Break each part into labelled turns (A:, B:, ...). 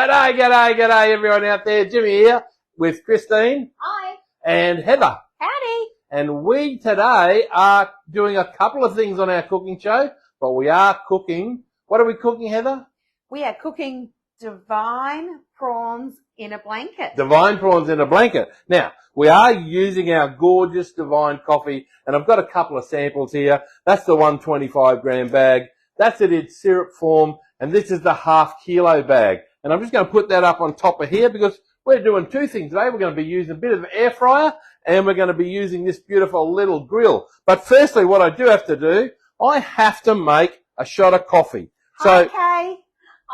A: G'day, g'day, g'day everyone out there. Jimmy here with Christine.
B: Hi.
A: And Heather.
B: Howdy.
A: And we today are doing a couple of things on our cooking show, but we are cooking. What are we cooking, Heather?
B: We are cooking divine prawns in a blanket.
A: Divine prawns in a blanket. Now, we are using our gorgeous divine coffee, and I've got a couple of samples here. That's the 125 gram bag. That's it in syrup form, and this is the half kilo bag. And I'm just going to put that up on top of here because we're doing two things today. We're going to be using a bit of air fryer and we're going to be using this beautiful little grill. But firstly, what I do have to do, I have to make a shot of coffee. So,
B: okay.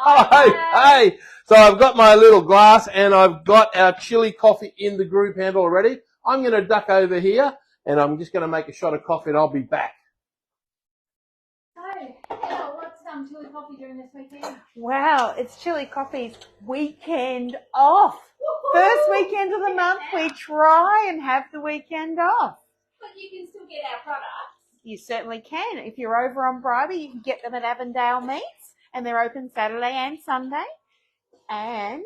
A: Hey. So I've got my little glass and I've got our Chilli coffee in the group handle already. I'm going to duck over here and I'm just going to make a shot of coffee and I'll be back.
C: What's Chilli Coffee doing this weekend?
B: Wow, it's Chilli Coffee's weekend off. First weekend of the month, we try and have the weekend off.
C: But you can still get our products.
B: You certainly can. If you're over on Briber, you can get them at Avondale Meats, and they're open Saturday and Sunday. And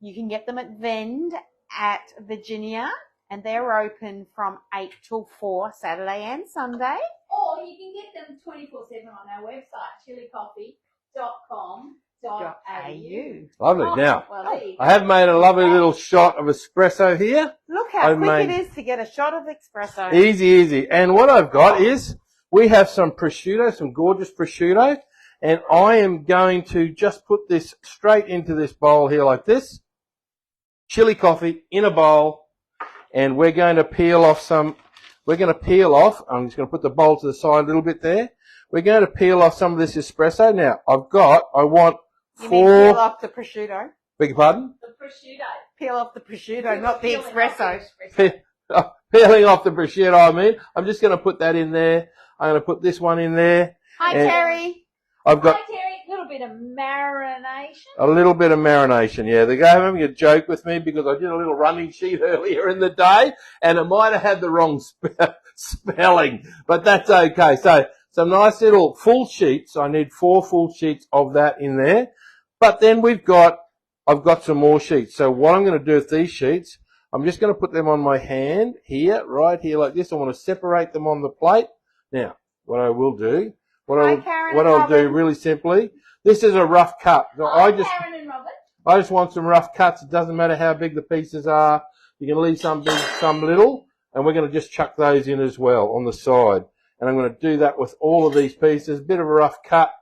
B: you can get them at Vend at Virginia, and they're open from 8 till 4 Saturday and Sunday.
C: Or you can get them 24/7 on our website, chillicoffee.com.au.
A: Lovely. Now,
C: Well,
A: I have made a lovely little shot of espresso here.
B: Look how quick it is to get a shot of espresso.
A: Easy, easy. And what I've got is we have some prosciutto, some gorgeous prosciutto, and I am going to just put this straight into this bowl here like this. Chilli coffee in a bowl, and we're going to peel off some. We're going to peel off. I'm just going to put the bowl to the side a little bit there. We're going to peel off some of this espresso. Now, I want
B: You
A: four.
B: mean peel off the prosciutto?
A: Beg your pardon?
C: the prosciutto.
B: Peel off the prosciutto, not the
C: Peeling off
B: espresso.
C: the espresso.
A: Peeling off the prosciutto, I mean. I'm just going to put that in there. I'm going to put this one in there.
B: Hi,
A: And
B: Terry.
A: I've got
C: Hi, Terry. A little bit of marination.
A: a little bit of marination, yeah. They're having a joke with me because I did a little running sheet earlier in the day and it might have had the wrong spelling, but that's okay. So some nice little full sheets. I need 4 full sheets of that in there. But then I've got some more sheets. So what I'm going to do with these sheets, I'm just going to put them on my hand here, right here like this. I want to separate them on the plate. Now, what I will do, what I'll do really simply, this is a rough cut. So
C: Karen and Robert.
A: I just want some rough cuts. It doesn't matter how big the pieces are. You can leave some big, some little, and we're going to just chuck those in as well on the side. And I'm going to do that with all of these pieces, bit of a rough cut,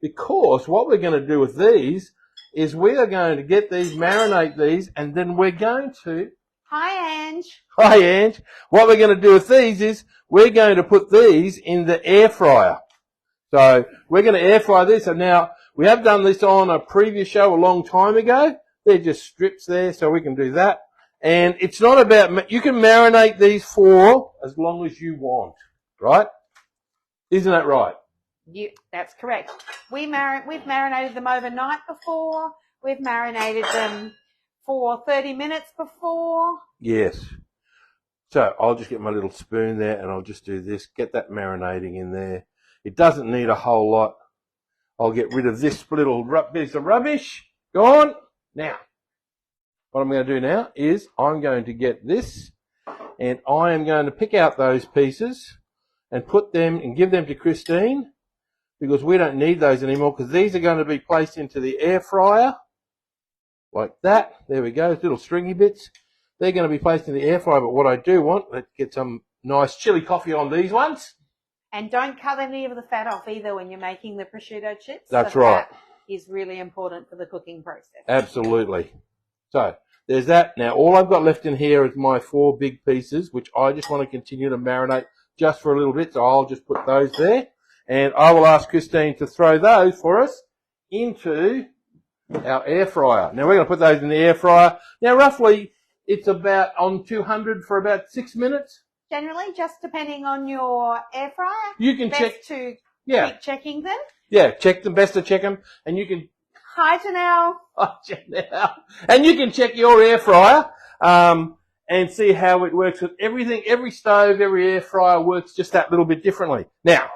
A: because what we're going to do with these is we are going to get these, marinate these, and then we're going to...
B: Hi, Ange.
A: Hi, Ange. What we're going to do with these is we're going to put these in the air fryer. So we're going to air fry this. And now we have done this on a previous show a long time ago. They're just strips there, so we can do that. And it's not about, you can marinate these for as long as you want, right? Isn't that right?
B: That's correct. We've marinated them overnight before. We've marinated them for 30 minutes before.
A: Yes. So I'll just get my little spoon there and I'll just do this, get that marinating in there. It doesn't need a whole lot. I'll get rid of this little piece of rubbish. Gone. Now, what I'm going to do now is I'm going to get this and I am going to pick out those pieces and put them and give them to Christine because we don't need those anymore because these are going to be placed into the air fryer like that. There we go, little stringy bits. They're going to be placed in the air fryer, but what I do want, let's get some nice Chilli coffee on these ones.
B: And don't cut any of the fat off either when you're making the prosciutto chips.
A: That's
B: the
A: right.
B: Fat is really important for the cooking process.
A: Absolutely. So there's that. Now all I've got left in here is my 4 big pieces, which I just want to continue to marinate just for a little bit. So I'll just put those there. And I will ask Christine to throw those for us into our air fryer. Now we're going to put those in the air fryer. Now roughly it's about on 200 for about 6 minutes.
B: Generally, just depending on your air fryer.
A: You can
B: best
A: check.
B: to
A: Yeah.
B: keep checking them.
A: Yeah, check them. Best to check them. And you can...
B: Hi, Janelle.
A: And you can check your air fryer and see how it works with everything. Every stove, every air fryer works just that little bit differently. Now,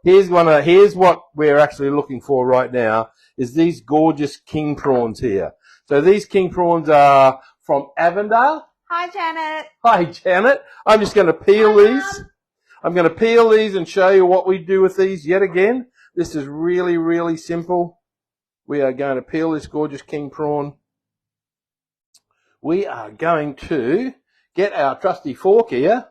A: Here's what we're actually looking for right now, is these gorgeous king prawns here. So these king prawns are from Avondale.
B: Hi, Janet.
A: Hi, Janet. I'm just going to peel these. I'm going to peel these and show you what we do with these yet again. This is really, really simple. We are going to peel this gorgeous king prawn. We are going to get our trusty fork here.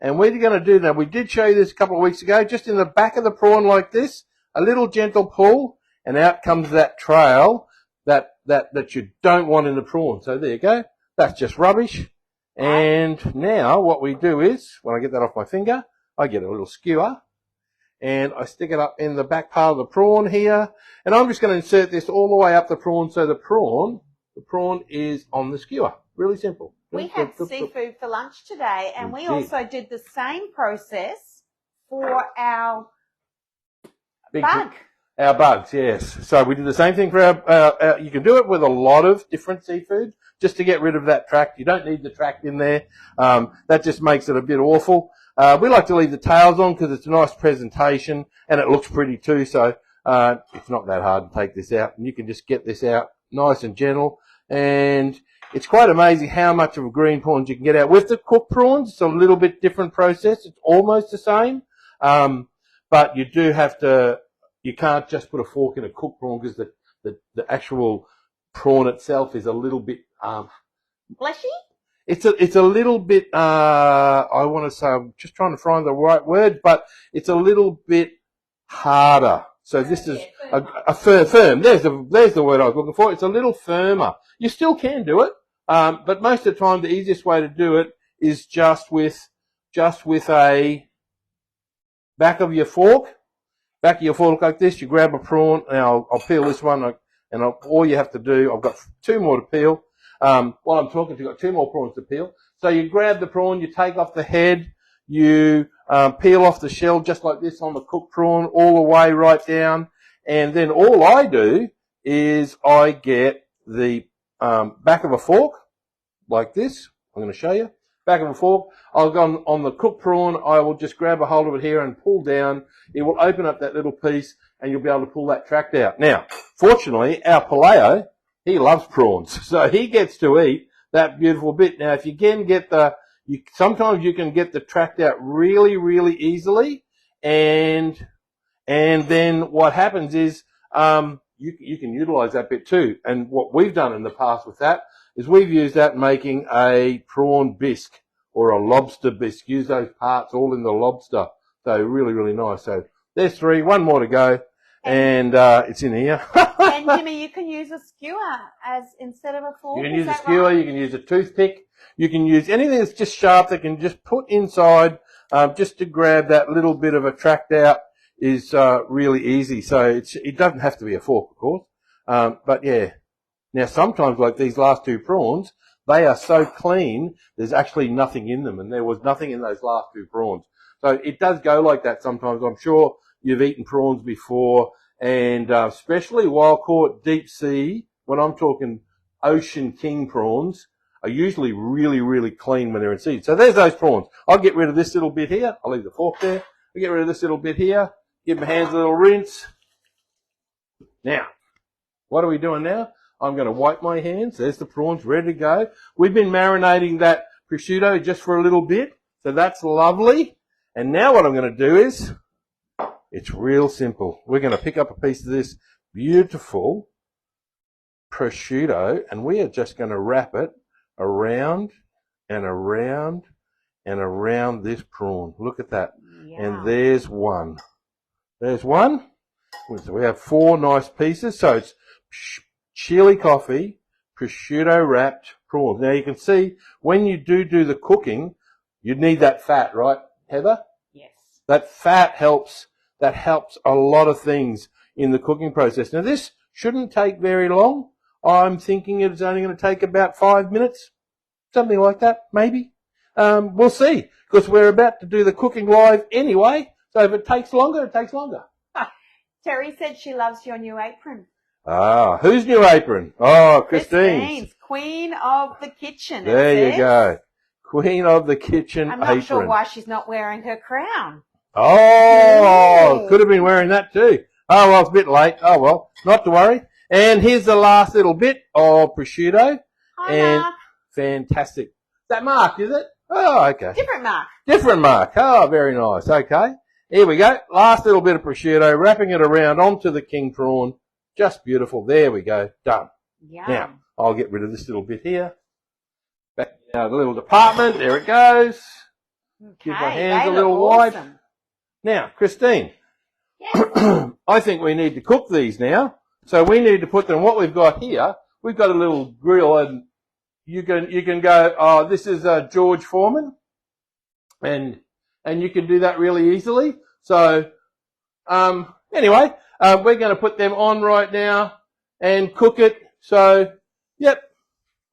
A: And we're going to do, now we did show you this a couple of weeks ago, just in the back of the prawn like this, a little gentle pull, and out comes that trail that you don't want in the prawn. So there you go. That's just rubbish. And now what we do is, when I get that off my finger, I get a little skewer and I stick it up in the back part of the prawn here. And I'm just going to insert this all the way up the prawn so the prawn is on the skewer. Really simple.
B: We had seafood for lunch today, and we also did the same process for our bug.
A: Our bugs, yes. So we did the same thing for our you can do it with a lot of different seafood just to get rid of that tract. You don't need the tract in there. That just makes it a bit awful. We like to leave the tails on because it's a nice presentation and it looks pretty too. So it's not that hard to take this out, and you can just get this out nice and gentle. And it's quite amazing how much of a green prawns you can get out. With the cooked prawns, it's a little bit different process. It's almost the same. But you do have to, you can't just put a fork in a cooked prawn because the actual prawn itself is a little bit,
B: fleshy?
A: It's a little bit, I want to say, I'm just trying to find the right word, but it's a little bit harder. So this is a firm. There's the word I was looking for. It's a little firmer. You still can do it, but most of the time the easiest way to do it is just with a back of your fork like this. You grab a prawn. Now I'll peel this one, and all you have to do, I've got 2 more to peel. While I'm talking, you've got 2 more prawns to peel. So you grab the prawn, you take off the head, you peel off the shell just like this on the cooked prawn all the way right down. And then all I do is I get the back of a fork like this. I'm going to show you. Back of a fork. I'll go on the cooked prawn. I will just grab a hold of it here and pull down. It will open up that little piece and you'll be able to pull that tract out. Now, fortunately, our Paleo, he loves prawns, so he gets to eat that beautiful bit. Now, if you can get sometimes you can get the tract out really, really easily, and then what happens is you can utilize that bit too. And what we've done in the past with that is we've used that making a prawn bisque or a lobster bisque. Use those parts all in the lobster. So really, really nice. So there's 3, 1 more to go, and it's in here.
B: And Jimmy, you can use a skewer instead of a fork.
A: You can use a skewer. Right? You can use a toothpick. You can use anything that's just sharp that can just put inside, just to grab that little bit of a tract out is really easy. So it doesn't have to be a fork, of course. But yeah. Now sometimes, like these last 2 prawns, they are so clean, there's actually nothing in them, and there was nothing in those last 2 prawns. So it does go like that sometimes. I'm sure you've eaten prawns before, and especially wild caught deep sea, when I'm talking ocean king prawns, are usually really, really clean when they're in seed. So there's those prawns. I'll get rid of this little bit here. I'll leave the fork there. I'll get rid of this little bit here. Give my hands a little rinse. Now, what are we doing now? I'm going to wipe my hands. There's the prawns ready to go. We've been marinating that prosciutto just for a little bit. So that's lovely. And now what I'm going to do is, it's real simple. We're going to pick up a piece of this beautiful prosciutto, and we are just going to wrap it around and around and around this prawn. Look at that. Yeah. And there's one. There's one. So we have 4 nice pieces. So it's chili coffee, prosciutto wrapped prawns. Now you can see when you do the cooking, you need that fat, right, Heather?
B: Yes.
A: That fat helps. That helps a lot of things in the cooking process. Now this shouldn't take very long. I'm thinking it's only going to take about 5 minutes, something like that, maybe. We'll see, because we're about to do the cooking live anyway. So if it takes longer, it takes longer.
B: Terry said she loves your new apron.
A: Ah, whose new apron? Oh, Christine's.
B: Queen of the kitchen.
A: There you go. Queen of the kitchen apron.
B: I'm not sure why she's not wearing her crown.
A: Oh, could have been wearing that too. Oh, well, it's a bit late. Oh, well, not to worry. And here's the last little bit of prosciutto.
B: Hi,
A: And
B: Mark.
A: fantastic. Is that Mark, is it? Oh, okay.
B: Different Mark.
A: Different Mark. Oh, very nice. Okay. Here we go. Last little bit of prosciutto, wrapping it around onto the king prawn. Just beautiful. There we go. Done.
B: Yum.
A: Now, I'll get rid of this little bit here. Back to the little department. There it goes. Give my hands a little wipe.
B: Awesome.
A: Now, Christine,
C: Yes.
A: I think we need to cook these now. So we need to put them, what we've got here, we've got a little grill, and you can go, oh, this is George Foreman, and you can do that really easily. So, anyway, we're going to put them on right now and cook it. So, yep.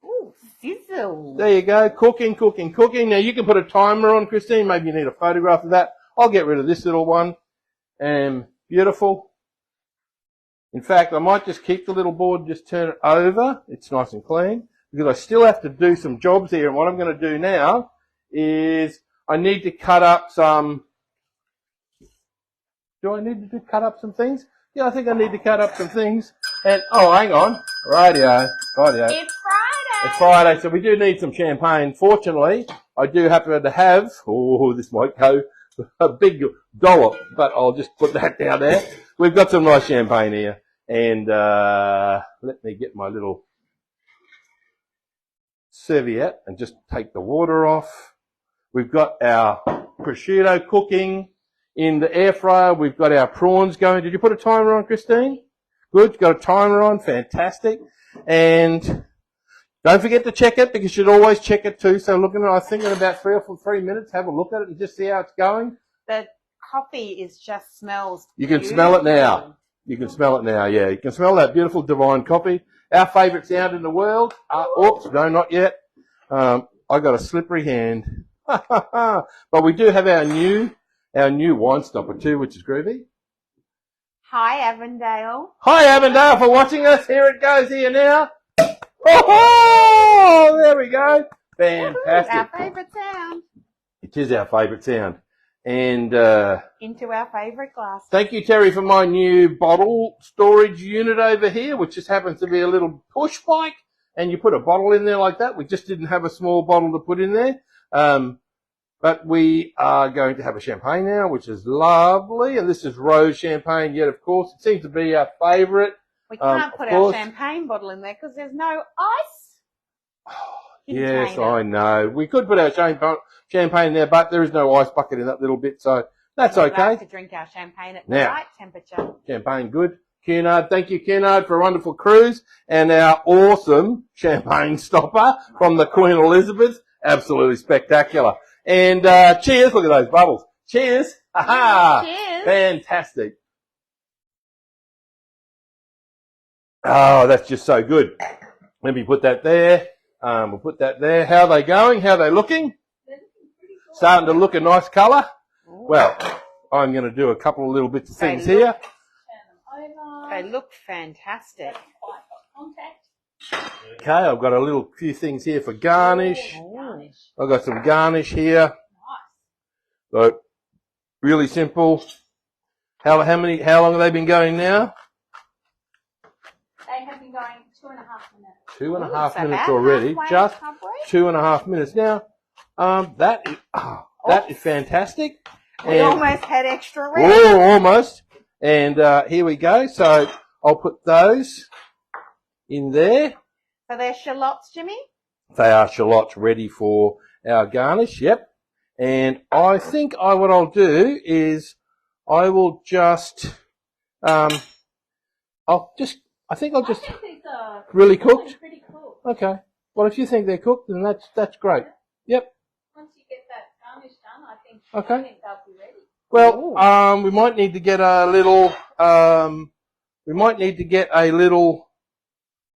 B: Ooh, sizzle.
A: There you go. Cooking, cooking, cooking. Now you can put a timer on, Christine. Maybe you need a photograph of that. I'll get rid of this little one. And beautiful. In fact, I might just keep the little board and just turn it over. It's nice and clean. Because I still have to do some jobs here. And what I'm going to do now is I need to cut up some... Do I need to cut up some things? Yeah, I think I need to cut up some things. And, oh, hang on. Rightio. Rightio.
C: It's Friday.
A: It's Friday, so we do need some champagne. Fortunately, I do happen to have, oh, this might go a big dollop, but I'll just put that down there. We've got some nice champagne here. And let me get my little serviette and just take the water off. We've got our prosciutto cooking in the air fryer. We've got our prawns going. Did you put a timer on, Christine? Good. Got a timer on. Fantastic. And don't forget to check it, because you should always check it too. So looking at it, I think in about 3 minutes, have a look at it and just see how it's going.
B: The coffee just smells
A: You can smell it now.
B: beautiful.
A: You can smell it now, yeah. You can smell that beautiful divine coffee. Our favourite sound in the world. Oops, no, not yet. I got a slippery hand. But we do have our new wine stopper too, which is groovy.
B: Hi, Avondale.
A: Hi, Avondale, for watching us. Here it goes here now. Oh, there we go. Fantastic.
B: Our favourite sound.
A: It is our favourite sound. And
B: Into our favourite glass.
A: thank you, Terry, for my new bottle storage unit over here, which just happens to be a little push bike. And you put a bottle in there like that. We just didn't have a small bottle to put in there. But we are going to have a champagne now, which is lovely. And this is rose champagne yet, of course. It seems to be our favourite.
B: We can't put
A: of
B: our
A: course.
B: champagne bottle in there because there's no ice.
A: Yes,
B: container.
A: I know. We could put our champagne in there, but there is no ice bucket in that little bit, so that's
B: We'd
A: okay.
B: like to drink our champagne at the
A: Now.
B: right temperature.
A: Champagne, good. Cunard, thank you, Cunard, for a wonderful cruise. And our awesome champagne stopper from the Queen Elizabeth. Absolutely spectacular. And cheers. Look at those bubbles. Cheers. Aha.
B: Cheers.
A: Fantastic. Oh, that's just so good. Let me put that there. We'll put that there. How are they going? How are they looking?
C: They're looking pretty cool.
A: Starting to look a nice colour.
B: Ooh.
A: Well, I'm going to do a couple of little bits of
B: They
A: things
B: look-
A: here.
C: Turn them over.
B: They look fantastic.
C: Quite got contact.
A: Okay, I've got a few things here for garnish.
C: Ooh, garnish.
A: I've got some garnish here.
C: Nice.
A: So, really simple. How long have they been going now?
C: They have been going 2.5 minutes.
A: 2.5
B: So
A: minutes
B: about
A: already.
B: halfway,
A: Just
B: halfway.
A: 2.5 minutes now. That is fantastic.
B: We
A: And-
B: almost had extra red.
A: Oh, almost. And here we go. So I'll put those in there.
B: So they're shallots, Jimmy.
A: They are shallots ready for our garnish. Yep. And I think what I'll do is I will just, I think I'll just
C: I think these are
A: really cooked.
C: pretty cool.
A: Okay. Well, if you think they're cooked, then that's great. Yep.
C: Once you get that garnish done, I think
A: Okay.
C: they'll be ready.
A: Well, we might need to get a little.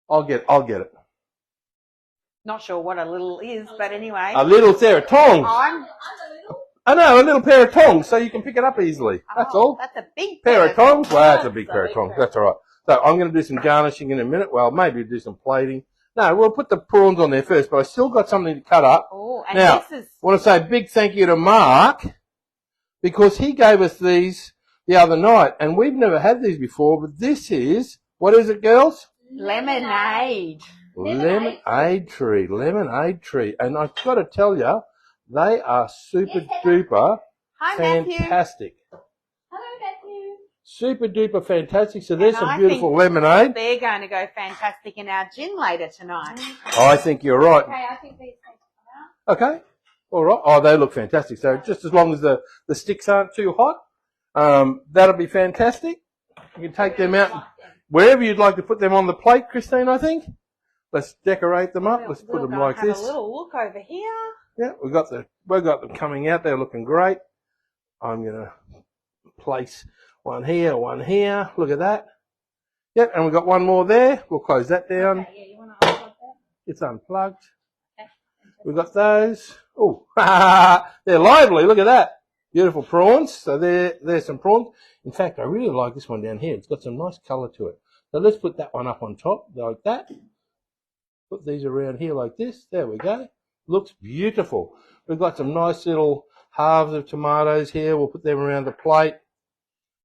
A: I'll get it.
B: Not sure what a little is, but anyway.
A: A little pair of tongs.
B: I'm,
C: I'm a little.
A: I know, a little pair of tongs, so you can pick it up easily. That's all.
B: That's a big
A: Pair of tongs. Well, that's a big
C: That's
A: pair
C: a
A: of
C: big
A: tongs.
C: pair.
A: That's all right. So I'm going to do some garnishing in a minute. Well, maybe do some plating. No, we'll put the prawns on there first, but I still got something to cut up.
B: Oh, and
A: Now,
B: this is
A: I want to say a big thank you to Mark because he gave us these the other night, and we've never had these before, but this is, what is it, girls?
B: Lemonade.
A: Lemonade tree. And I've got to tell you, they are super duper
B: Hi, Matthew.
A: fantastic.
C: Hello, Matthew.
A: Super duper fantastic. So there's
B: And
A: some
B: I
A: beautiful
B: think
A: lemonade.
B: They're going to go fantastic in our gin later tonight.
A: I think you're right.
C: Okay, I think these things come out.
A: Okay. All right. Oh, they look fantastic. So just as long as the sticks aren't too hot, that'll be fantastic. You can take them out wherever you'd like to put them on the plate, Christine, I think. Let's decorate them up. Let's put them like this.
B: Have a little look over here.
A: Yeah, we've got them coming out. They're looking great. I'm going to place one here. Look at that. Yep, and we've got one more there. We'll close that down.
C: Okay, yeah, you want to unplug that?
A: It's unplugged.
C: Okay.
A: We've got those. Oh, they're lively. Look at that. Beautiful prawns. So there's some prawns. In fact, I really like this one down here. It's got some nice colour to it. So let's put that one up on top like that. Put these around here like this. There we go. Looks beautiful. We've got some nice little halves of tomatoes here. We'll put them around the plate.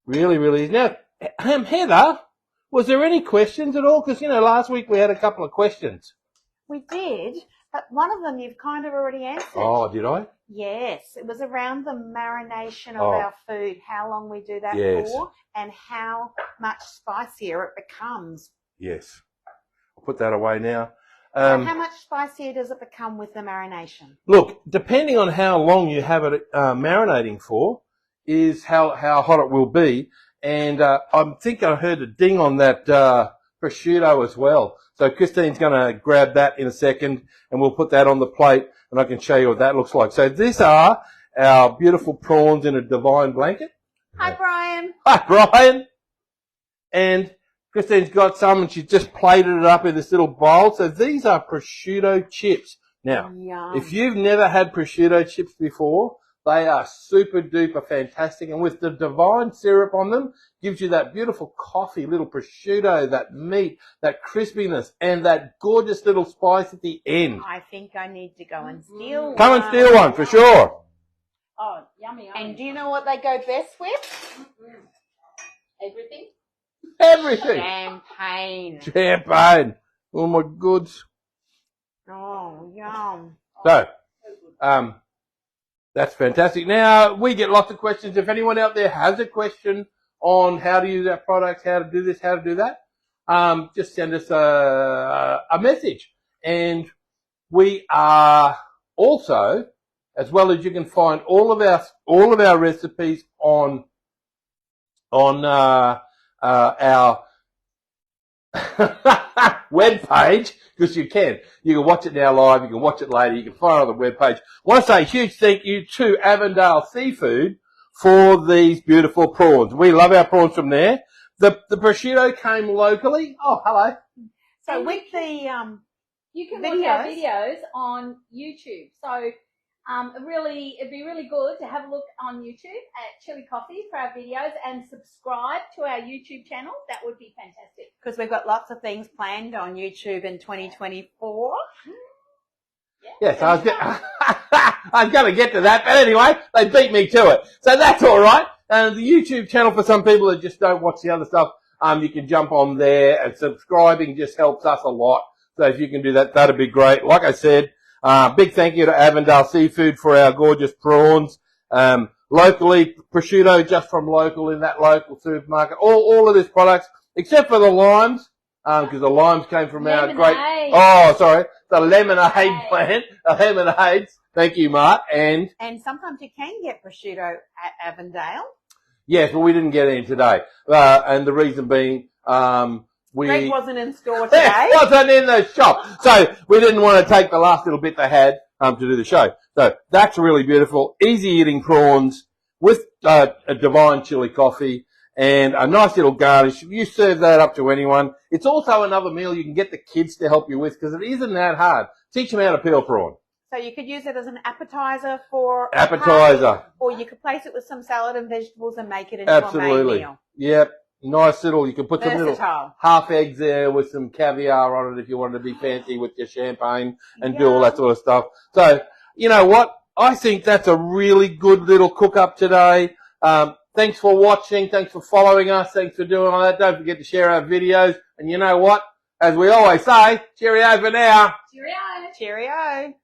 A: Really, really. Now, Heather, was there any questions at all? Because, last week we had a couple of questions.
B: We did, but one of them you've kind of already answered.
A: Oh, did I?
B: Yes, it was around the marination of
A: Oh.
B: our food, how long we do that
A: Yes.
B: for, and how much spicier it becomes.
A: Yes. I'll put that away now.
B: So how much spicier does it become with the marination?
A: Look, depending on how long you have it marinating for, is how hot it will be. And I think I heard a ding on that prosciutto as well. So Christine's going to grab that in a second, and we'll put that on the plate, and I can show you what that looks like. So these are our beautiful prawns in a divine blanket.
B: Hi, Brian.
A: Hi, Brian. And Christine's got some, and she's just plated it up in this little bowl. So these are prosciutto chips. Now,
B: Yum.
A: if you've never had prosciutto chips before, they are super duper fantastic. And with the divine syrup on them, gives you that beautiful coffee, little prosciutto, that meat, that crispiness, and that gorgeous little spice at the end.
B: I think I need to go and steal one.
A: Come and steal one for sure.
C: Oh, yummy, yummy.
B: And do you know what they go best with?
C: Everything?
A: Everything.
B: Champagne.
A: Champagne. Oh my goods.
B: Oh, yum.
A: So, that's fantastic. Now, we get lots of questions. If anyone out there has a question on how to use our products, how to do this, how to do that, just send us a message. And we are also, as well as you can find all of our recipes on our web page, because you can watch it now live, you can watch it later, you can find it on the web page. I want to say a huge thank you to Avondale Seafood for these beautiful prawns. We love our prawns from there. The prosciutto came locally. Oh, hello.
B: So with the
C: You can watch our videos on YouTube. So it'd be really good to have a look on YouTube at Chilli Coffee for our videos and subscribe to our YouTube channel. That would be fantastic.
B: because we've got lots of things planned on YouTube in 2024.
A: Yes, I was going to get to that, but anyway, they beat me to it. So that's all right. The YouTube channel, for some people that just don't watch the other stuff, you can jump on there, and subscribing just helps us a lot. So if you can do that, that'd be great. Like I said, big thank you to Avondale Seafood for our gorgeous prawns. Locally, prosciutto just from local in that local supermarket. All of these products, except for the limes, because the limes came from our great, the lemonade plant, the lemonades. Thank you, Mark. And
B: sometimes you can get prosciutto at Avondale.
A: yes, but we didn't get any today. And the reason being,
B: Greg wasn't in store today.
A: wasn't in the shop. So we didn't want to take the last little bit they had, to do the show. So that's really beautiful. Easy eating prawns with, a divine chili coffee and a nice little garnish. You serve that up to anyone. It's also another meal you can get the kids to help you with, because it isn't that hard. Teach them how to peel prawn.
B: So you could use it as an appetizer for
A: Appetizer.
B: or you could place it with some salad and vegetables and make it into a main meal.
A: Yep. Nice little, you can put some little
B: Versatile.
A: half eggs there with some caviar on it if you wanted to be fancy with your champagne and do all that sort of stuff. So, you know what? I think that's a really good little cook up today. Thanks for watching. Thanks for following us. Thanks for doing all that. Don't forget to share our videos. And you know what? As we always say, cheerio for now.
C: Cheerio.
B: Cheerio.